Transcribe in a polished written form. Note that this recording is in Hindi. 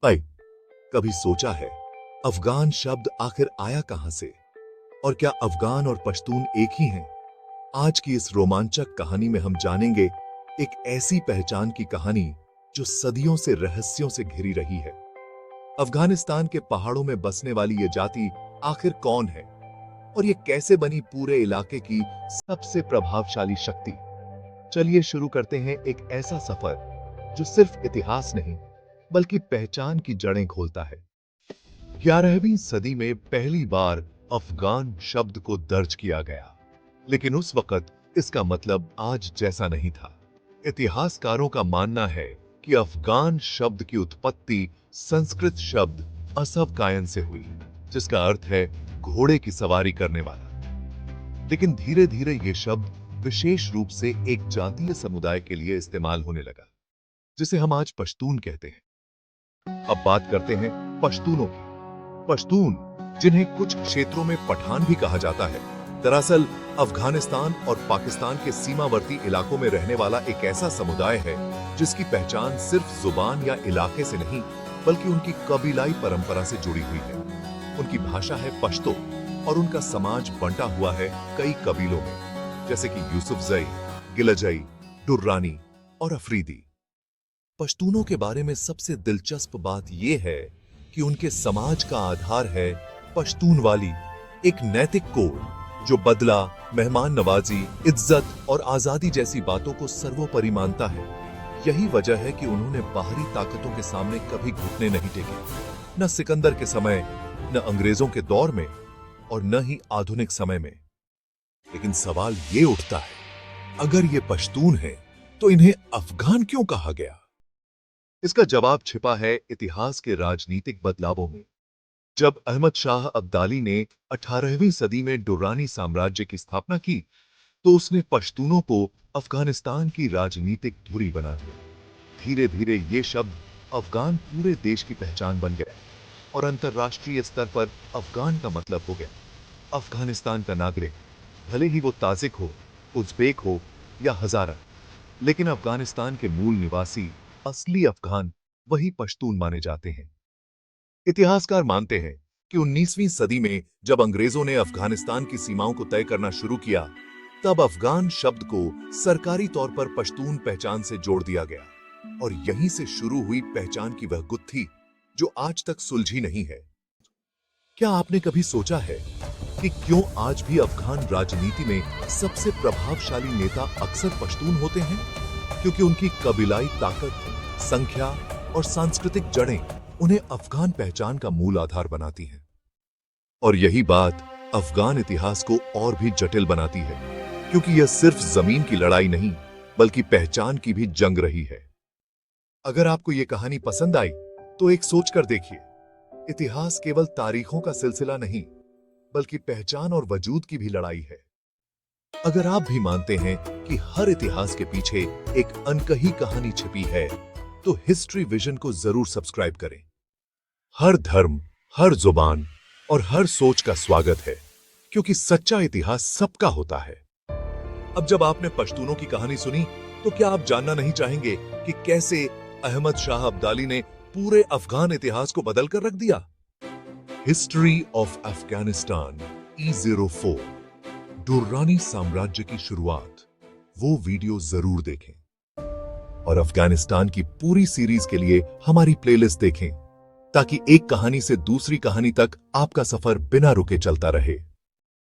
भाई, कभी सोचा है अफगान शब्द आखिर आया कहां से? और क्या अफगान और पश्तून एक ही हैं? आज की इस रोमांचक कहानी में हम जानेंगे एक ऐसी पहचान की कहानी जो सदियों से रहस्यों से घिरी रही है। अफगानिस्तान के पहाड़ों में बसने वाली ये जाति आखिर कौन है और ये कैसे बनी पूरे इलाके की सबसे प्रभावशाली शक्ति? चलिए शुरू करते हैं एक ऐसा सफर जो सिर्फ इतिहास नहीं बल्कि पहचान की जड़ें खोलता है। 11वीं सदी में पहली बार अफगान शब्द को दर्ज किया गया, लेकिन उस वक्त इसका मतलब आज जैसा नहीं था। इतिहासकारों का मानना है कि अफगान शब्द की उत्पत्ति संस्कृत शब्द असवकायन से हुई, जिसका अर्थ है घोड़े की सवारी करने वाला। लेकिन धीरे धीरे यह शब्द विशेष रूप से एक जातीय समुदाय के लिए इस्तेमाल होने लगा, जिसे हम आज पश्तून कहते हैं। अब बात करते हैं पश्तूनों की। पश्तून, जिन्हें कुछ क्षेत्रों में पठान भी कहा जाता है, दरअसल अफगानिस्तान और पाकिस्तान के सीमावर्ती इलाकों में रहने वाला एक ऐसा समुदाय है जिसकी पहचान सिर्फ जुबान या इलाके से नहीं बल्कि उनकी कबीलाई परंपरा से जुड़ी हुई है। उनकी भाषा है पश्तो और उनका समाज बंटा हुआ है कई कबीलों में, जैसे कि यूसुफजई, गिलजई, दुर्रानी और अफरीदी। पश्तूनों के बारे में सबसे दिलचस्प बात यह है कि उनके समाज का आधार है पश्तून वाली, एक नैतिक कोड जो बदला, मेहमान नवाजी, इज्जत और आजादी जैसी बातों को सर्वोपरि मानता है। यही वजह है कि उन्होंने बाहरी ताकतों के सामने कभी घुटने नहीं टेके, न सिकंदर के समय, न अंग्रेजों के दौर में और न ही आधुनिक समय में। लेकिन सवाल ये उठता है, अगर ये पश्तून है तो इन्हें अफगान क्यों कहा गया? इसका जवाब छिपा है इतिहास के राजनीतिक बदलावों में। जब अहमद शाह अब्दाली ने 18वीं सदी में दुर्रानी साम्राज्य की स्थापना की, तो उसने पश्तूनों को अफगानिस्तान की राजनीतिक धुरी बना दिया। धीरे धीरे ये शब्द अफगान पूरे देश की पहचान बन गया और अंतर्राष्ट्रीय स्तर पर अफगान का मतलब हो गया अफगानिस्तान का नागरिक, भले ही वो ताजिक हो, उज़्बेक हो या हजारा। लेकिन अफगानिस्तान के मूल निवासी, असली अफगान, वही पश्तून माने जाते हैं। इतिहासकार मानते हैं कि 19वीं सदी में जब अंग्रेजों ने अफगानिस्तान की सीमाओं को तय करना शुरू किया, तब अफगान शब्द को सरकारी तौर पर पश्तून पहचान से जोड़ दिया गया और यहीं से शुरू हुई पहचान की वह गुत्थी जो आज तक सुलझी नहीं है। क्या आपने कभी सोचा है कि क्यों आज भी अफगान राजनीति में सबसे प्रभावशाली नेता अक्सर पश्तून होते हैं? क्योंकि उनकी कबीलाई ताकत, संख्या और सांस्कृतिक जड़ें उन्हें अफगान पहचान का मूल आधार बनाती हैं। और यही बात अफगान इतिहास को और भी जटिल बनाती है, क्योंकि यह सिर्फ जमीन की लड़ाई नहीं बल्कि पहचान की भी जंग रही है। अगर आपको यह कहानी पसंद आई तो एक सोच कर देखिए, इतिहास केवल तारीखों का सिलसिला नहीं बल्कि पहचान और वजूद की भी लड़ाई है। अगर आप भी मानते हैं कि हर इतिहास के पीछे एक अनकही कहानी छिपी है, तो हिस्ट्री विजन को जरूर सब्सक्राइब करें। हर धर्म, हर जुबान और हर सोच का स्वागत है, क्योंकि सच्चा इतिहास सबका होता है। अब जब आपने पश्तूनों की कहानी सुनी, तो क्या आप जानना नहीं चाहेंगे कि कैसे अहमद शाह अब्दाली ने पूरे अफगान इतिहास को बदल कर रख दिया? History of Afghanistan E04, Durrani साम्राज्य की शुरुआत, वो वीडियो जरूर देखें। और अफगानिस्तान की पूरी सीरीज के लिए हमारी प्लेलिस्ट देखें, ताकि एक कहानी से दूसरी कहानी तक आपका सफर बिना रुके चलता रहे।